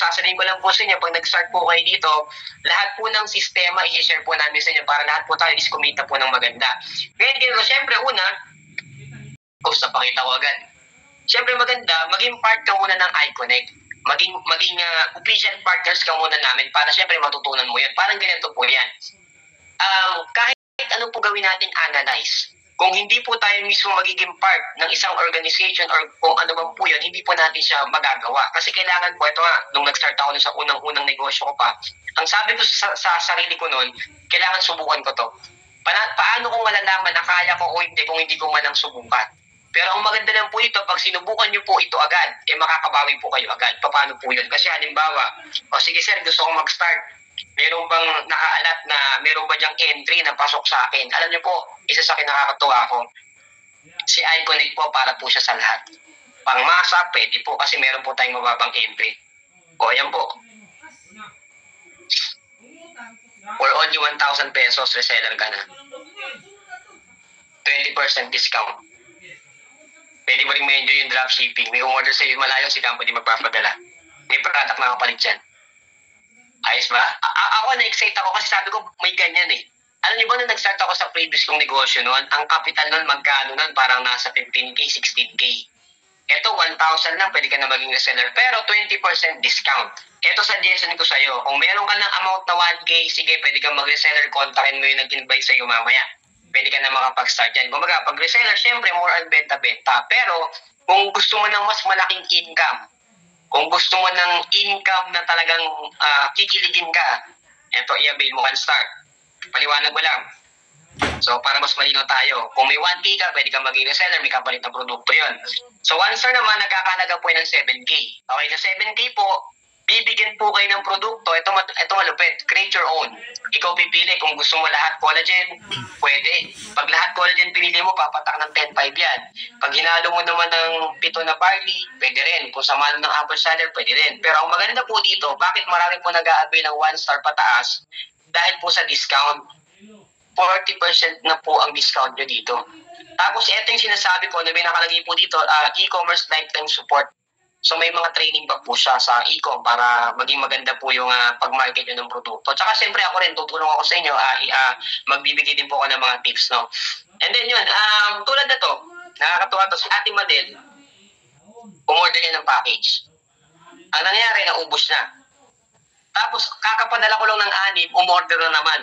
sasabihin ko lang po sa inyo, pag nag-start po kayo dito, lahat po ng sistema i-share po namin sa inyo para lahat po tayo is kumita po ng maganda. Ngayon, ganito, syempre, una, napakita ko agad. Syempre maganda, maging part ka muna ng iConnect. Maging official partners ka muna namin para syempre matutunan mo yan. Parang ganito po yan. Kahit ano po gawin natin analyze, kung hindi po tayo mismo magiging part ng isang organization or kung ano man po yun, hindi po natin siya magagawa. Kasi kailangan po, ito nga, nung nag-start ako sa unang-unang negosyo ko pa, ang sabi ko sa sarili ko noon, kailangan subukan ko to. Paano ko malalaman na kaya ko o hindi kung hindi ko manang subukan? Pero ang maganda lang po ito, pag sinubukan nyo po ito agad, makakabawi po kayo agad. Paano po yun? Kasi halimbawa, sige sir, gusto kong mag-start. Meron bang nakaalat na meron ba diyang entry na pasok sa akin? Alam niyo po, isa sa akin nakakatuwa ko, si iConnect po para po siya sa lahat. Pangmasa, pwede po kasi meron po tayong mababang entry. O, yan po. For only 1,000 pesos, reseller ka na. 20% discount. Pwede mo rin ma-enjoy yung dropshipping. May umorder sa malayo, si company magpapadala. May product na kapalit dyan. Ayos ba? Ako na-excite ako kasi sabi ko may ganyan eh. Alam niyo ba nung nag-start ako sa previous kong negosyo noon, ang capital noon magkano noon? Parang nasa 15K, 16K. Ito, 1,000 lang, pwede ka na maging reseller. Pero 20% discount. Ito suggestion ko sa'yo, kung meron ka ng amount na 1K, sige, pwede kang mag-reseller, kontakin mo yung nag-invite sa'yo mamaya. Pwede ka na makapag-start yan. Kumbaga, pag reseller, syempre, more on benta-benta. Pero, kung gusto mo ng mas malaking income, kung gusto mo ng income na talagang kikiligin ka, eto, i-avail mo kan start. Paliwanag mo lang. So, para mas malino tayo. Kung may 1K ka, pwede ka maging reseller, may kapalit na produkto yon. So, one star naman, nagkakalaga po ng 7K. Okay, sa 7K po, bibigyan po kayo ng produkto. Ito malupit, create your own. Ikaw pipili kung gusto mo lahat collagen, pwede. Pag lahat collagen pinili mo, papatak ng 10-5 yan. Pag hinalo mo naman ng 7 na barley, pwede rin. Kung samahan ng apple cider, pwede rin. Pero ang maganda po dito, bakit marami po nag-a-avail ng 1 star pataas? Dahil po sa discount. 40% na po ang discount nyo dito. Tapos ito yung sinasabi ko na may nakalagay po dito, e-commerce lifetime support. So may mga training pa po siya sa e-com para maging maganda po yung pag-market nyo ng produkto. Tsaka siyempre ako rin, tutulong ako sa inyo, magbibigay din po ako ng mga tips. No? And then yun, tulad na to, nakakatuwa to, si Ate Madel, umorder niya ng package. Ang nangyari, naubos na. Tapos kakapadala ko lang ng 6, umorder na naman.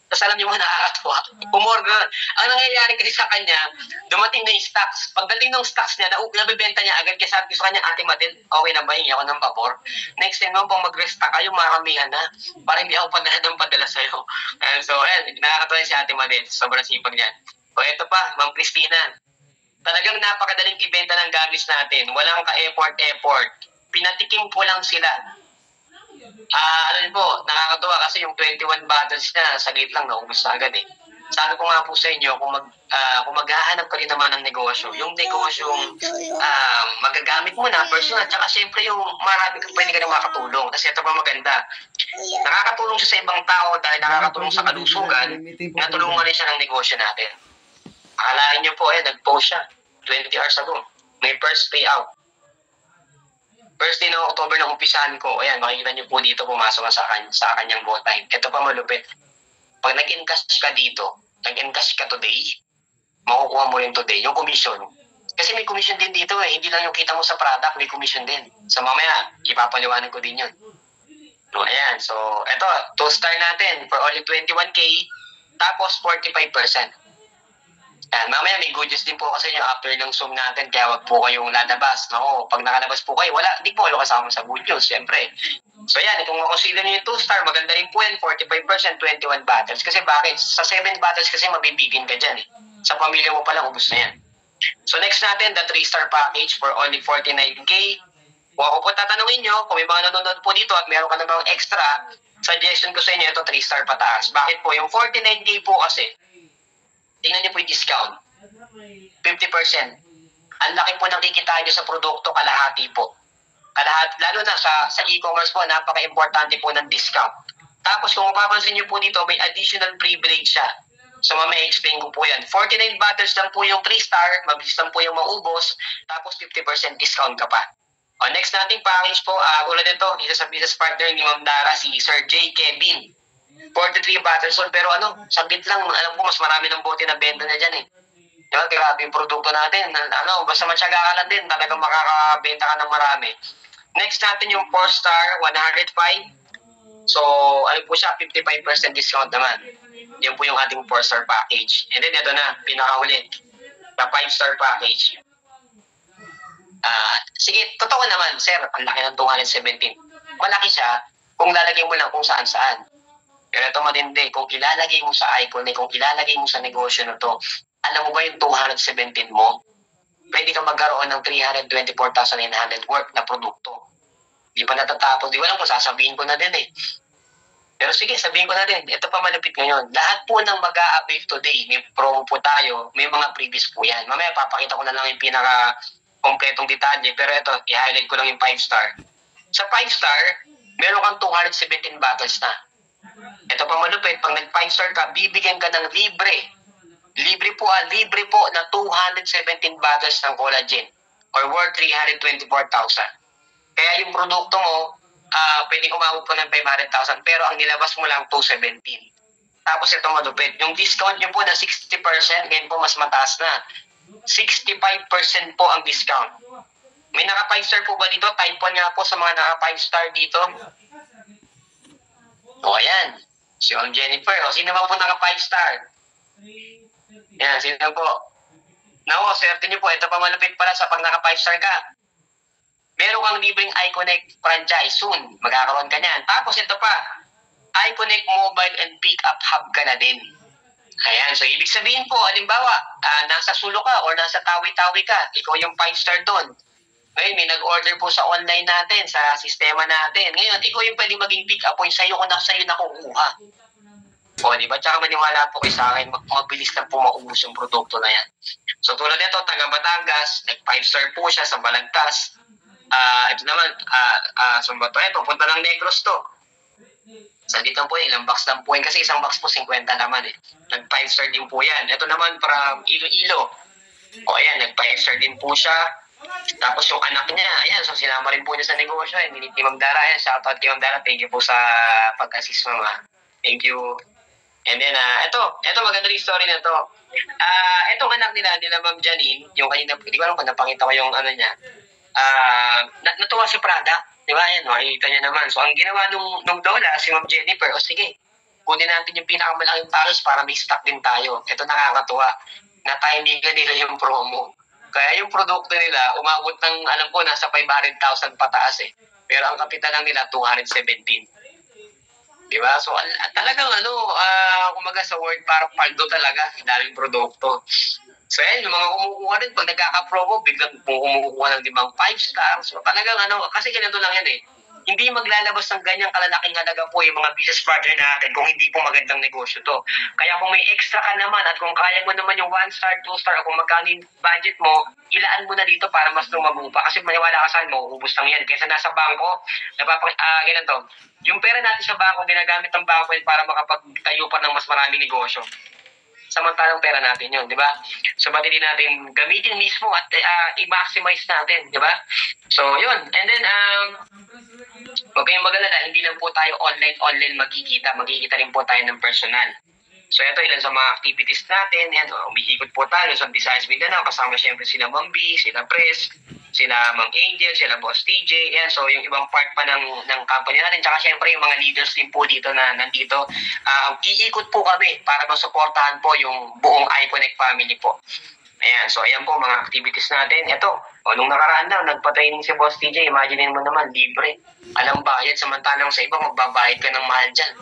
Tapos alam niyo mo, nakakatuwa. Umorder. Ang nangyayari kasi sa kanya, dumating na yung stocks. Pagdating ng stocks niya, nabibenta niya agad kasi sabi ko sa kanya, Ate Madel, okay na ba? Hingi ako ng pabor. Next time naman, pag mag-restock kayo, maramihan na. Para hindi ako padala sa'yo. So, nakakatuwa si Ate Madel. Sobrang sipag niyan. O, eto pa, Ma'am Christina. Talagang napakadaling ibenta ng gamis natin. Walang ka-effort. Pinatikim ko lang sila. Alam po, nakakatuwa kasi yung 21 bottles na saglit lang naubos na agad eh. Sabi ko nga po sa inyo, kung maghahanap ka rin naman ng negosyo, yung negosyong magagamit mo na, personal, tsaka syempre yung marami kang pwede ka na makatulong. Kasi ito pa maganda. Nakakatulong siya sa ibang tao dahil nakakatulong sa kalusugan, natulungan rin siya ng negosyo natin. Akalain niyo po, nag-post siya 20 hours ago. May first payout. First day ng October na umpisahan ko, ayan, makikita niyo po dito, pumasok sa kanyang go time. Ito pa malupit. Pag nag-encash ka dito, nag-encash ka today, makukuha mo rin today, yung commission. Kasi may commission din dito eh, hindi lang yung kita mo sa product, may commission din. So mamaya, ipapaliwanag ko din yun. So, ayan, so, ito, 2-star natin for only 21K, tapos 45%. Yan, mamaya may good news din po kasi yung after ng Zoom natin, kaya wag po kayong lalabas. No? Pag nakalabas po kayo, di po kayo kasama sa good news, siyempre. So yan, kung makonsider nyo yung 2-star, maganda rin po yan, 45%, 21 battles. Kasi bakit? Sa 7 battles kasi mabibigin ka dyan eh. Sa pamilya mo pa lang, ubus na yan. So next natin, the 3-star package for only 49K. Kung ako po tatanungin nyo, kung may mga nanonood po dito at meron ka na bang extra, suggestion ko sa inyo, ito 3-star pataas. Bakit po? Yung 49K po kasi, tingnan niyo po yung discount. 50%. Ang laki po ng kikitain niyo sa produkto, kalahati po. Kalahati, lalo na sa e-commerce po, napaka-importante po ng discount. Tapos kung mapapansin niyo po dito, may additional privilege siya. So mamaya explain ko po yan. 49 bottles lang po yung 3-star, mabilis lang po yung maubos, tapos 50% discount ka pa. O, next nating package po, tulad nito, isa sa business partner ni Ma'am Dara, si Sir J. Kevin. 43 Patterson, pero saglit lang, alam ko mas marami ng bote na benta na dyan eh. Diba, grabe yung produkto natin. Basta matyaga ka lang din, talagang makakabenta ka ng marami. Next natin yung 4-star, 105. So, ano po siya, 55% discount naman. Yan po yung ating 4-star package. And then, ito na, pinakahuli, na 5-star package. Sige, totoo naman, sir, ang laki ng 217. Malaki siya kung lalagay mo lang kung saan-saan. Pero ito matindi, kung ilalagay mo sa icon, kung ilalagay mo sa negosyo na to, alam mo ba yung 217 mo? Pwede kang magkaroon ng 324,900 worth na produkto. Di pa natatapos. Di ba lang kung sasabihin ko na din eh. Pero sige, sabihin ko na din. Ito pa malupit ngayon. Lahat po ng mag-a-update today, may promo po tayo, may mga previous po yan. Mamaya papakita ko na lang yung pinaka-kompletong detalye. Pero ito, i-highlight ko lang yung 5-star. Sa 5-star, meron kang 217 bottles na. Ito pa malupit, pag nag-5-star ka, bibigyan ka ng libre. Libre po na 217 bottles ng collagen or worth 324,000. Kaya yung produkto mo, pwedeng umabot po ng 500,000 pero ang nilabas mo lang 217. Tapos ito malupit, yung discount nyo po na 60%, ngayon po mas mataas na. 65% po ang discount. May naka 5-star po ba dito? Type 1 nga po sa mga naka 5-star dito. O ayan, si Ma'am Jennifer. O sino ba po naka 5-star? Yan, sino po? Nako, swerte nyo po. Ito pa malupit pala sa pag naka 5-star ka. Meron kang libreng iConnect franchise soon. Magkakaroon ka niyan. Tapos ito pa, iConnect Mobile and Pickup Hub ka na din. Ayan, so ibig sabihin po, halimbawa, nasa Sulo ka or nasa Tawi-Tawi ka, ikaw yung 5-star doon. Ngayon, may nag-order po sa online natin, sa sistema natin. Ngayon, ikaw yung pwedeng maging pick-up point sa'yo kung sa'yo nakukuha. O, di ba? Tsaka maniwala po kayo sa akin, mabilis lang po maubos yung produkto na yan. So, tulad nito, taga Batangas, nag 5-star po siya sa Balagtas. Ito naman, saan ba ito? Pupunta ng Negros to. Sa dito po, ilang box lang po yan. Kasi isang box po, 50 naman eh. Nag 5-star din po yan. Ito naman, from Iloilo. O, ayan, nag 5-star din po siya. Tapos yung anak niya, ayan, so sinama rin po niya sa negosyo. Ni Ma'am Dara, ayan, shoutout kay Ma'am Dara. Thank you po sa pag-assist, Mama. Thank you. And then, ito maganda rin story na to. Itong anak nila Ma'am Janine, yung kanina, hindi ko alam kung napakita ko yung ano niya. Natuwa si Prada, di ba? Ayan, makikita niya naman. So, ang ginawa nung Lola, si Ma'am Jennifer, sige, kunin natin yung pinakamalaking package para may stock din tayo. Ito nakakatuwa. Na-timingan nila yung promo. Kaya yung produkto nila, umabot ng, alam ko, nasa 500,000 pataas eh. Pero ang kapital lang nila, 217. Diba? So, talagang kumaga sa word, parang paldo talaga. Daming produkto. So, yan, yung mga kumukuha rin, pag nagkaka-promo, biglang kumukuha ng 5-star. So, talagang kasi ganito lang yan eh. Hindi maglalabas ng ganyang kalalaking halaga po yung mga business partner natin kung hindi po magandang negosyo to. Kaya kung may extra ka naman at kung kaya mo naman yung 1-star, 2-star o kung magkano yung budget mo, ilaan mo na dito para mas lumago pa. Kasi maniwala ka sa akin, mauubos lang yan. Kaysa nasa bangko, ganito. Yung pera natin sa bangko, ginagamit ng bangko para makapagtayo pa ng mas maraming negosyo. Samantalang pera natin yun, di ba? So, ba't hindi natin gamitin mismo at i-maximize natin, di ba? So, yun. And then, huwag kayong mag-alala, hindi lang po tayo online magkikita rin po tayo ng personal. So, ito ilan sa mga activities natin. Yan, umiikot po tayo sa Visayas Mindanao. Kasama siyempre sila Ma'am B, sila Pres, sila Ma'am Angel, sila Boss TJ. Yan, so yung ibang part pa ng company natin. Tsaka siyempre yung mga leaders din po dito na nandito. Iikot po kami para masuportahan po yung buong iConnect family po. Ayan, so ayan po mga activities natin. Ito, nung nakaraan daw, nagpa-training si Boss TJ. Imagine mo naman, libre. Alam bayad, samantalang sa iba, magbabayad ka ng mahal dyan.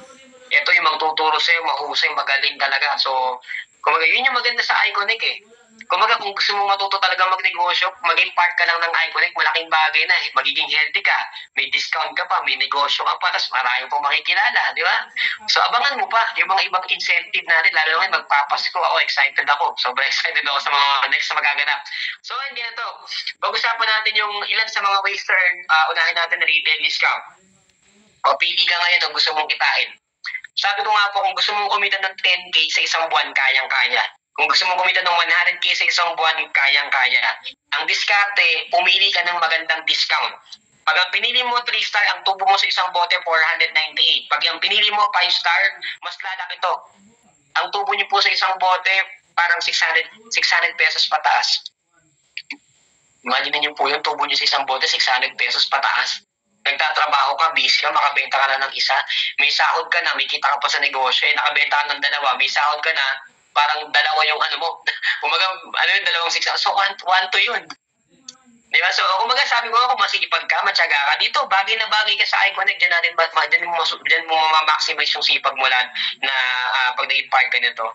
Ito yung magtuturo sa'yo, mahusay, magaling talaga. So, kumaga, yun yung maganda sa iConnect eh. Kumaga, kung gusto mong matuto talaga magnegosyo, maging part ka lang ng iConnect, malaking bagay na eh. Magiging healthy ka, may discount ka pa, may negosyo ka pa, tapos marami pong makikilala, di ba? So, abangan mo pa yung mga ibang incentive natin, lalo ngayon magpapasko. Ako, excited ako. Sobrang excited ako sa mga next na magaganap. So, hindi na to. Pag-usapan natin yung ilan sa mga ways to earn, unahin natin na retail discount. O, pili ka ngayon kung gusto mong kitain. Sabi ko nga po, kung gusto mong kumita ng 10K sa isang buwan, kayang-kaya. Kung gusto mo kumita ng 100K sa isang buwan, kayang-kaya. Ang diskarte, pumili ka ng magandang discount. Pag ang pinili mo 3-star, ang tubo mo sa isang bote 498. Pag ang pinili mo 5-star, mas lalaki to. Ang tubo niyo po sa isang bote, parang 600 pesos pataas. Imagine niyo po yung tubo niyo sa isang bote, 600 pesos pataas. Nagtatrabaho ka, busy ka, makabenta ka na ng isa, may sahod ka na, may kita ka pa sa negosyo, nakabenta ka ng dalawa, may sahod ka na, parang dalawa yung ano mo. Kumaga, ano yung dalawang 600? So, 1 to yun. Diba? So, kumaga sabi ko ako, masipag ka, matyaga ka. Dito, bagay na bagay ka sa iConnect, dyan mo ma-maximize yung sipag mo lang na pag naging part ka nito.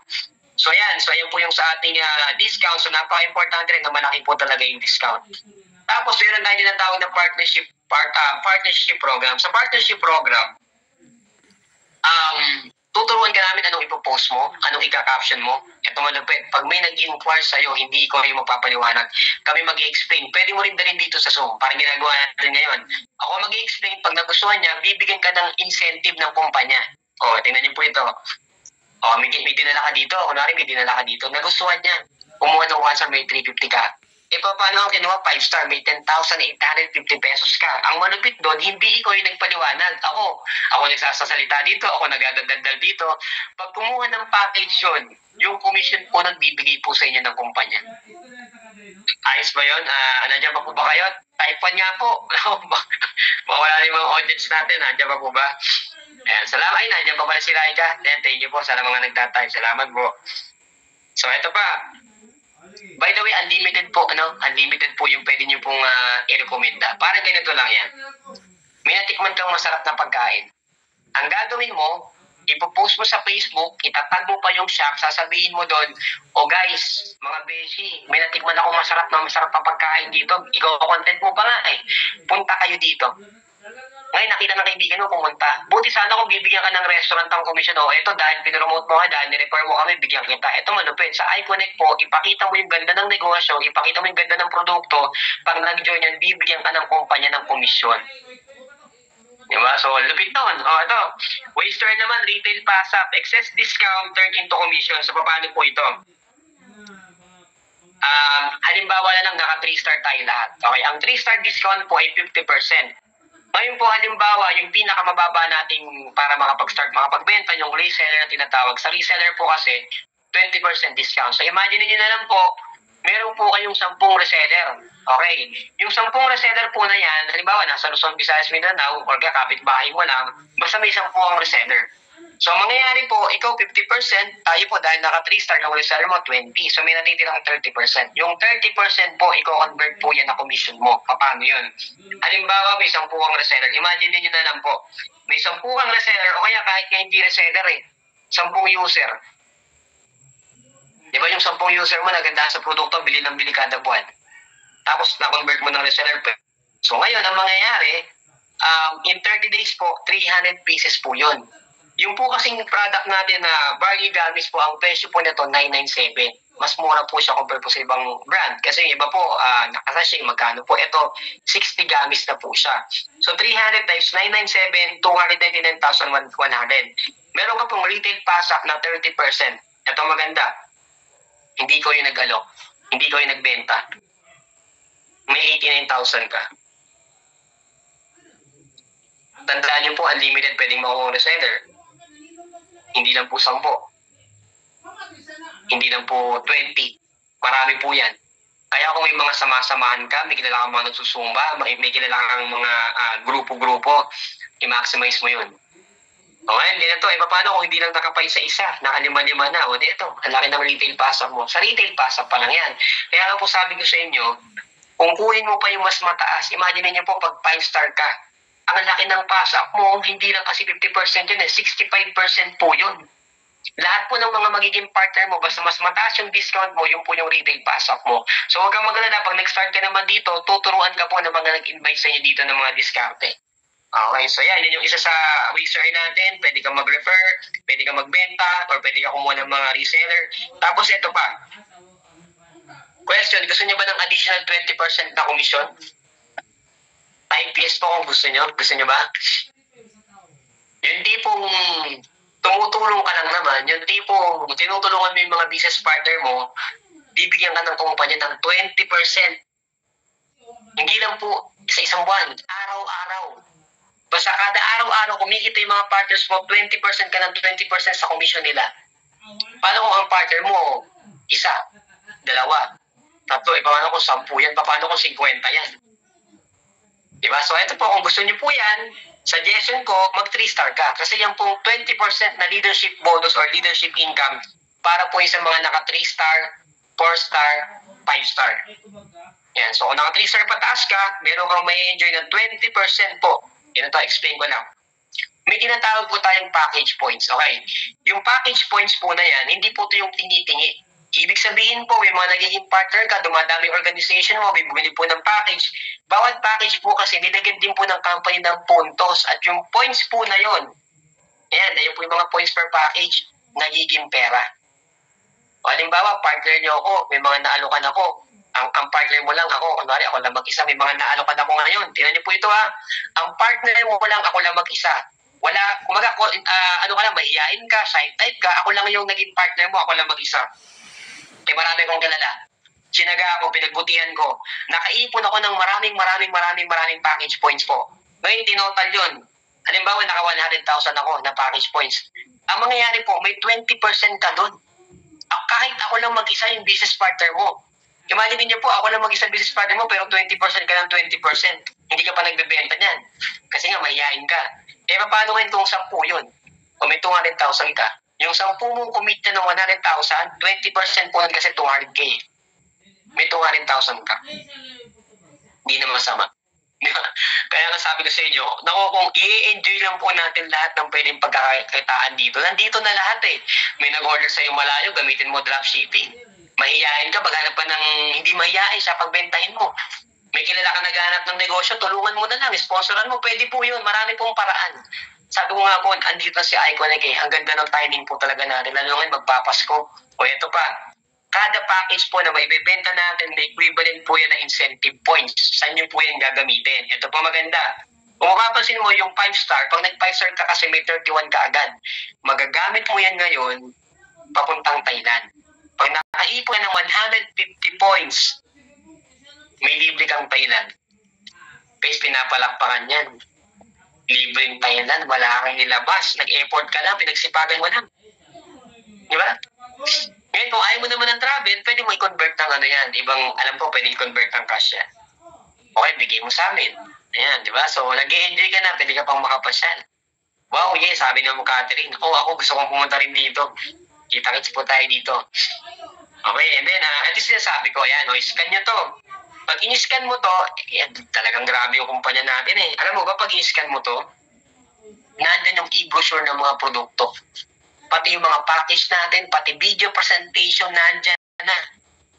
So, ayan. So, ayan po yung sa ating discount. So, napaka-importante rin na malaki po talaga yung discount. Tapos, meron tayo din ang tawag na partnership program. Sa partnership program, tuturuan ka namin anong ipopost mo, anong ika-caption mo. Ito malupit. Pag may nag-inquire sa'yo, hindi ko yung magpapaliwanag. Kami mag-i-explain. Pwede mo rin dalhin dito sa Zoom. Parang ginagawa natin ngayon. Ako mag-i-explain. Pag nagustuhan niya, bibigyan ka ng incentive ng kumpanya. O, tingnan niyo po ito. O, may dinala ka dito. Kunwari, may dinala ka dito. Nagustuhan niya. Kumuha ng once may 350 ka. E paano ang kinuha 5-star? May 10,850 pesos ka. Ang malupit doon, hindi ikaw yung nagpaliwanag. Ako nagsasalita dito, ako nagagagandal dito. Pag kumuha ng package yun, yung commission po nagbibigay po sa inyo ng kumpanya. Ayos ba yun? Nandiyan pa po ba kayo? Type 1 nga po. Mawala na yung mga audience natin. Nandiyan pa po ba? Ayan, salamat. Ay, nandiyan pa pala si Laika. Thank you po sa mga nagtatype. Salamat po. So, ito pa. By the way, unlimited po, unlimited po yung pwede nyo pong i-recommenda. Parang ganito lang yan. May natikman kang masarap na pagkain. Ang gagawin mo, ipopost mo sa Facebook, itatag mo pa yung shop, sasabihin mo doon, guys, mga beshi, may natikman ako masarap na pagkain dito. Ikaw, content mo pa nga punta kayo dito. Ngayon, nakita ng kaibigan mo, pumunta. Buti sana kung bibigyan ka ng restaurant ang commission. Ito, dahil pinromote mo ka, dahil nirefer mo kami, bigyan kita. Ito malupit. Sa iConnect po, ipakita mo yung ganda ng negosyo, ipakita mo yung ganda ng produkto. Pag nag-join yan, bibigyan ka ng kumpanya ng komisyon. Diba? So, lupit nun. Ito. Waster naman, retail pass-up. Excess discount turned into commission. So, paano po ito? Halimbawa na lang, naka 3-star tayo lahat. Okay, ang 3-star discount po ay 50%. Ngayon po, halimbawa, yung pinakamababa nating para makapagbenta, yung reseller na tinatawag. Sa reseller po kasi, 20% discount. So, imagine niyo na lang po, meron po kayong 10 reseller. Okay? Yung 10 reseller po na yan, halimbawa, nasa Luzon, Visayas, Mindanao, or kaya kapitbahay mo lang, basta may 10 ang reseller. So, mangyayari po, ikaw 50%, tayo po dahil naka 3-star na reseller mo, 20. So, may natitirang 30%. Yung 30% po, i-convert po yan na commission mo. Paano yun? Halimbawa, may 10 ang reseller. Imagine niyo na lang po, may 10 ang reseller, o kaya kahit nga hindi reseller 10 user. Di ba yung 10 user mo naganda sa produkto, bili ng bili kada buwan. Tapos, na-convert mo ng reseller. So, ngayon, ang mangyayari, in 30 days po, 300 pieces po yun. Yung po kasing product natin na Barley Gummies po, ang presyo po nito 997. Mas mura po siya compare po sa ibang brand. Kasi yung iba po, nakasashay, magkano po. Ito, 60 gummies na po siya. So, 300 times 997, 299,100. Meron ka pong retail pass-up na 30%. Ito maganda. Hindi ko yung nag-alok. Hindi ko yung nagbenta. May 89,000 ka. Tandaan niyo po, unlimited pwedeng makuha reseller. Hindi lang po 10. Hindi lang po 20. Marami po yan. Kaya kung may mga sama-samahan ka, may kilala kang mga nagsusumba, may kilala kang mga grupo-grupo, i-maximize mo yun. Ngayon, ganito, paano kung hindi lang nakapay sa isa, nakalima-lima na, dito, ang laki ng retail pass-up mo. Sa retail pass-up pa lang yan. Kaya nga po sabi ko sa inyo, kung kunin mo pa yung mas mataas, imagine niyo po pag 5-star ka, ang laki ng pass-up mo, hindi lang kasi 50% yun, 65% po yun. Lahat po ng mga magiging partner mo, basta mas mataas yung discount mo, yung po yung retail pass-up mo. So huwag kang magalala, pag nag-start ka naman dito, tuturuan ka po ng mga nag-invite sa inyo dito ng mga diskarte. Okay, so yan yung isa sa waster natin. Pwede kang mag-refer, pwede kang magbenta, or pwede kang kumuha ng mga reseller. Tapos ito pa. Question, gusto niyo ba ng additional 20% na komisyon? IPS po kung gusto niyo. Gusto niyo ba? Yung tipong tumutulong ka lang naman, yung tipo, tinutulungan mo yung mga business partner mo, bibigyan ka ng kumpanya ng 20%. Hindi lang po sa isang buwan, araw-araw. Basta kada araw-araw, kumikita yung mga partners mo, 20% ka ng 20% sa commission nila. Paano kung ang partner mo, isa, dalawa, tatlo, paano kung 10 yan, paano kung 50 yan? Diba? So, ito po, kung gusto niyo po yan, suggestion ko, mag 3-star ka. Kasi yan pong 20% na leadership bonus or leadership income para po yung sa mga naka 3-star, 4-star, 5-star. Yan. So, kung naka 3-star pataas ka, meron kang may enjoy ng 20% po. Yan ito, explain ko lang. May tinatawag po tayong package points. Okay. Yung package points po na yan, hindi po ito yung tingi-tingi. Ibig sabihin po, may mga nagiging partner ka, dumadami organization mo, may bumili po ng package. Bawat package po kasi, nilagyan din po ng company ng puntos. At yung points po na yon, ayan po yung mga points per package, nagiging pera. O halimbawa, partner nyo ako, may mga naalokan ako. Ang partner mo lang ako, kunwari ako lang mag-isa, may mga naalokan ako ngayon. Tingnan niyo po ito ha, ang partner mo lang, ako lang mag-isa. Wala, kumaga, ano ka lang, mahihain ka, side type ka, ako lang yung naging partner mo, ako lang mag-isa. Eh marami kong kilala. Sinaga ako, pinagbutihan ko. Nakaipon ako ng maraming package points po. Ngayon, tinotal yun. Halimbawa, naka 100,000 ako na package points. Ang mangyayari po, may 20% ka doon. Kahit ako lang mag-isa yung business partner mo. Imagine niyo po, ako lang mag-isa business partner mo, pero 20% ka ng 20%. Hindi ka pa nagbebenta niyan. Kasi nga, mahihain ka. Eh, paano ngayon itong 10 yun? O may 200,000 ka. Yung 10 mong commit na ng 100,000, 20% po nun kasi 200K. May 200,000 ka. Hindi na masama. Kaya nga sabi ko sa inyo, naku, kung i-enjoy lang po natin lahat ng pwedeng pagkakakitaan dito, nandito na lahat eh. May nag-order sa'yo malayo, gamitin mo dropshipping. Mahihain ka, maghanap pa ng hindi mahihain siya pagbentahin mo. May kilala ka naghanap ng negosyo, tulungan mo na lang, sponsoran mo, pwede po yun, marami pong paraan. Sabi ko nga po, andito na si Iconic eh, ang ganda ng timing po talaga natin, lalo ngayon magpapasko. O ito pa, kada package po na may ibebenta natin, may equivalent po yan na incentive points. Saan nyo po yan gagamitin? Ito po maganda. Kung mapapansin mo, yung 5-star, pag nag-5-star ka kasi may 31 ka agad, magagamit mo yan ngayon, papuntang Thailand. Pag nakaipon ka ng 150 points, may libre kang Thailand. Guys, pinapalakpakan yan. Libreng Thailand, wala kang nilabas. Nag-effort ka lang, pinagsipagan mo lang. Di ba? Ngayon, kung ayaw mo naman ng travel, pwede mo i-convert ng ano yan. Ibang, alam ko, pwede i-convert ng cash yan. Okay, bigay mo sa amin. Ayan, di ba? So, nag-i-enjoy ka na, pwede ka pang makapasyal. Wow, yes, sabi naman Catherine. Ako gusto kong pumunta rin dito. Kita-kits po tayo dito. Okay, and then, at least sinasabi ko, ayan, scan nyo to. Pag in-scan mo to, talagang grabe yung kumpanya natin eh. Alam mo ba, pag in-scan mo to, nandyan yung e-brochure ng mga produkto. Pati yung mga package natin, pati video presentation, nandyan na.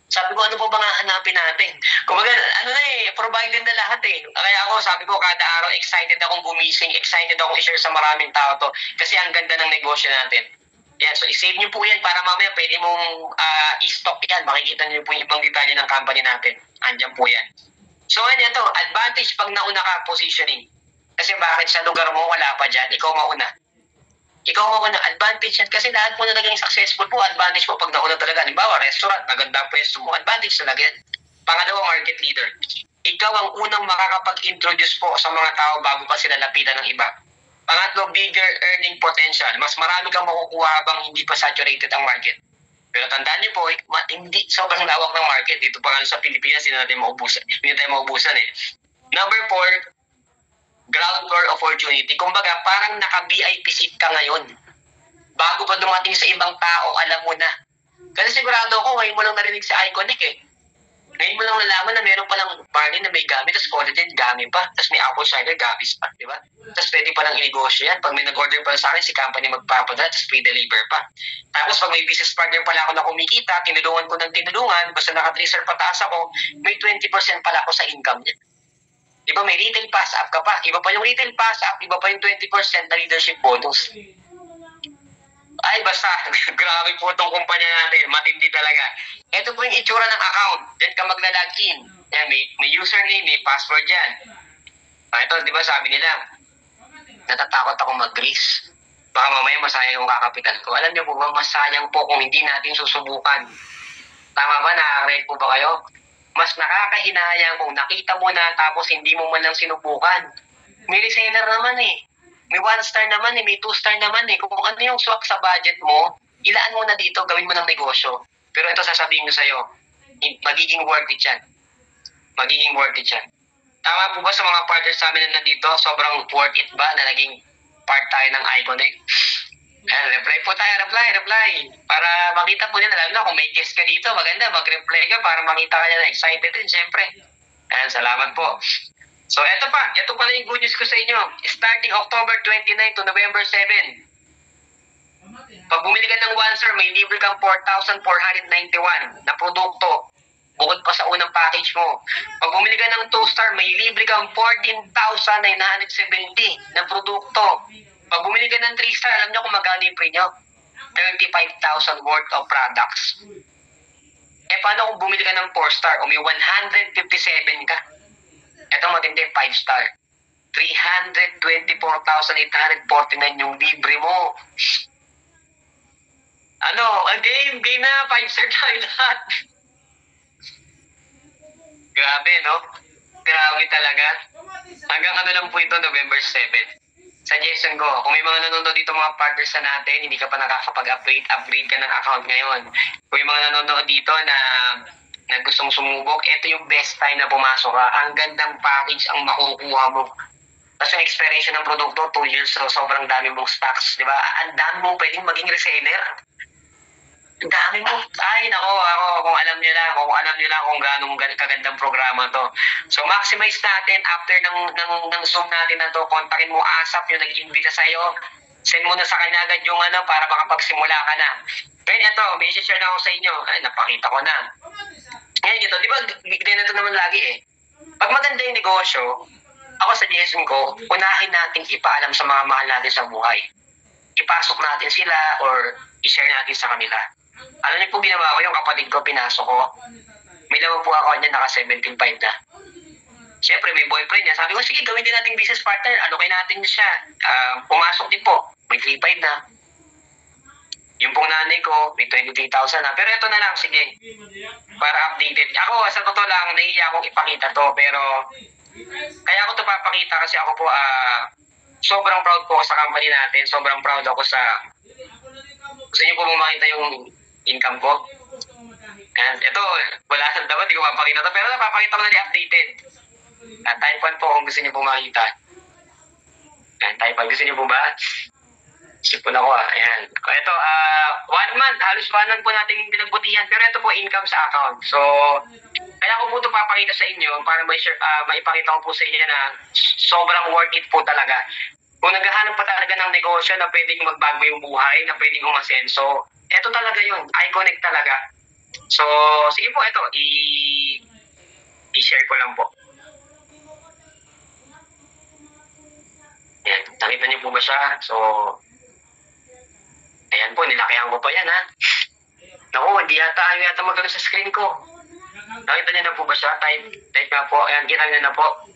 Sabi ko, ano po ba nga hanapin natin? Kumbaga, ano na eh, provided na lahat eh. Kaya ako, sabi ko, kada araw, excited akong gumising, excited akong i-share sa maraming tao to. Kasi ang ganda ng negosyo natin. Yan, so i-save nyo po yan para mamaya pwede mong i-stock yan. Makikita nyo po yung ibang detalye ng company natin. Andyan po yan. So, ano to, advantage pag nauna ka positioning. Kasi bakit sa lugar mo wala pa dyan, ikaw mauna. Ikaw mauna, advantage yan. Kasi lahat po na naging successful po, advantage po pag nauna talaga. Halimbawa, restaurant, maganda ang pwesto mo, advantage talaga yan. Pangalawa, market leader. Ikaw ang unang makakapag-introduce po sa mga tao bago pa sila lapitan ng iba. Pangatlo, bigger earning potential. Mas marami kang makukuha habang hindi pa saturated ang market. Pero tandaan niyo po, hindi sobrang lawak ng market. Dito pa nga sa Pilipinas, hindi natin maubusan. Hindi tayo maubusan eh. Number 4, ground floor opportunity. Kumbaga, parang naka-VIP seat ka ngayon. Bago pa dumating sa ibang tao, alam mo na. Kasi sigurado ko, ngayon mo lang narinig sa Iconic eh. Ngayon mo lang nalaman na meron palang barley na may gamit, tapos collagen, gamit pa, tapos may apple cider, gamis pa, di ba? Tapos pwede pa lang i-negosyo yan. Pag may nag-order pa sa akin, si company magpapadala, tapos pre-deliver pa. Tapos pag may business partner pala ako na kumikita, tinulungan ko ng tinulungan, basta naka-3-star pataas ako, may 20% pala ako sa income niya. Di ba, may retail pass up ka pa. Iba pa yung retail pass up, iba pa yung 20% na leadership bonus. Ay, basta, grabe po itong kumpanya natin. Matindi talaga. Ito po yung itsura ng account. Diyan ka magla-login. Yan, may username, may password dyan. Ito, di ba sabi nila, natatakot ako mag-risk. baka mamaya masayang yung kakapitan ko. Alam niyo po ba, masayang po kung hindi natin susubukan. Tama ba? Nakaka-relate po ba kayo? Mas nakakahinayang kung nakita mo na tapos hindi mo man lang sinubukan. May reseller naman eh. May 1 star naman eh. May 2 star naman eh. Kung ano yung swak sa budget mo, ilaan mo na dito, gawin mo ng negosyo. Pero ito sasabihin ko sa'yo, magiging worth it yan. Magiging worth it yan. Tama po ba sa mga partners namin na nandito? Sobrang worth it ba na naging part tayo ng Iconic? Reply po tayo, reply. Para makita po nila, alam na kung may guest ka dito, maganda, mag-reply ka para makita ka na excited din, syempre. Salamat po. So, ito pala yung good news ko sa inyo. Starting October 29 to November 7. Pag bumili ka ng 1 star, may libre kang 4,491 na produkto. Bukod pa sa unang package mo. Pag bumili ka ng 2 star, may libre kang 14,970 na produkto. Pag bumili ka ng 3 star, alam nyo kung magkano yung free nyo? 35,000 worth of products. Paano kung bumili ka ng 4 star o may 157 ka? Ito matindi, 5 star. 324,849 yung libre mo. Game na, 5 star tayo lahat. Grabe, no? Grabe talaga. Hanggang lang po ito, November 7. Suggestion ko, kung may mga nanonood dito mga partners na natin, hindi ka pa nakakapag-upgrade ka ng account ngayon. Kung may mga nanonood dito na gustong sumubok, ito yung best time na pumasok ka. Ang gandang package ang makukuha mo. Tapos yung expiration ng produkto, 2 years, so sobrang dami mong stocks, di ba? Ang dami mo pwedeng maging reseller. Ang dami mo. Ako, kung alam niyo lang kung gaano kagandang programa to. So, maximize natin after ng Zoom natin na to. Kontakin mo ASAP yung nag-invita sa'yo. Send mo na sa kanya agad yung para makapagsimula ka na. Kaya ito, may share na ako sa inyo. Napakita ko na. Ngayon ito, di ba, bigay na ito naman lagi eh. Pag maganda yung negosyo, ako suggestion ko, unahin natin ipaalam sa mga mahal natin sa buhay. Ipasok natin sila or i-share natin sa kanila. Alam niyo po ginawa ko, yung kapatid ko, pinasok ko. May laman po ako niya, naka 17.5 na. Siyempre, may boyfriend niya. Sabi ko, sige, gawin din natin business partner. Kay natin siya. Pumasok din po. May 3.5 na. Yung pong nanay ko, may 23,000 na. Pero ito na lang, sige. Para updated. Ako, sa totoo lang, nahihiya akong ipakita to. Pero, kaya ako ito papakita kasi ako po, sobrang proud po ako sa company natin. Sobrang proud ako sa... Gusto niyo po makita yung income ko? And ito, wala na dapat, hindi ko mapakita to. Pero napapakita ko na updated. Type 1 po kung gusto niyo po makita. Type 1, gusto niyo po ba? Sipon ako Ayan. Ito, 1 month, halos 1 month po natin pinagbutihan. Pero ito po, income sa account. So, kaya ko po ito papakita sa inyo para maipakita ko po sa inyo na sobrang worth it po talaga. Kung naghahanap pa talaga ng negosyo na pwedeng magbago yung buhay, na pwedeng umasenso, ito talaga yun. Iconic talaga. So, sige po, ito, i-share ko lang po. Ayan, nakita niyo po ba siya? So, ayan po, nilakihan ko pa yan, ha? Naku, hindi yata magano sa screen ko. Nakita niyo na po ba siya? Type nga po. Ayan, kita niyo na po.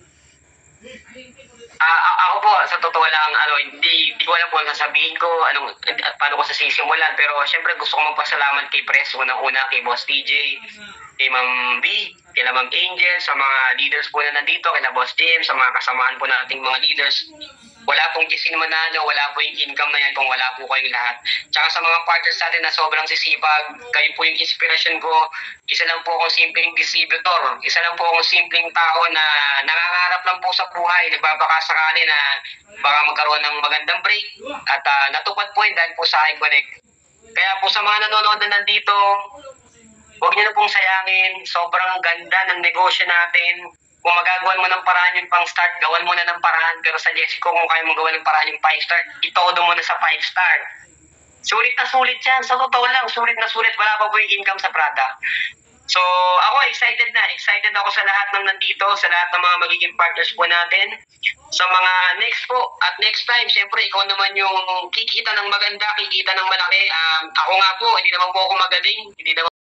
Ako po, sa totoo lang, hindi ko alam kung sasabihin ko, paano ko sisimulan. Pero syempre gusto ko magpasalamat kay Press, unang-una kay Boss TJ, kay Ma'am B, kay Ma'am Angel, sa mga leaders po na nandito, kay Boss James, sa mga kasamahan po nating mga leaders. Wala pong Jessin Manalo, wala po yung income na yan kung wala po kayong lahat. Tsaka sa mga partners natin na sobrang sisipag, kayo po yung inspirasyon ko. Isa lang po akong simpleng distributor. Isa lang po akong simpleng tao na nangangarap lang po sa buhay. Nagbabakasakali na baka magkaroon ng magandang break. At natupad po yun dahil po sa Iconic. Kaya po sa mga nanonood na nandito, huwag niyo na pong sayangin. Sobrang ganda ng negosyo natin. Kung magagawan mo ng paraan yung pang start, gawan mo na ng paraan. Pero suggest ko kung kaya mo gawan ng paraan yung 5 star, itodo mo na sa 5 star. Sulit na sulit yan. Sa totoo lang, sulit na sulit. Wala pa po yung income sa product. So, ako excited na. Excited ako sa lahat ng nandito, sa lahat ng mga magiging partners po natin. Sa mga next po, at next time, syempre, ikaw naman yung kikita ng maganda, kikita ng malaki. Ako nga po, hindi naman po ako magaling. Hindi naman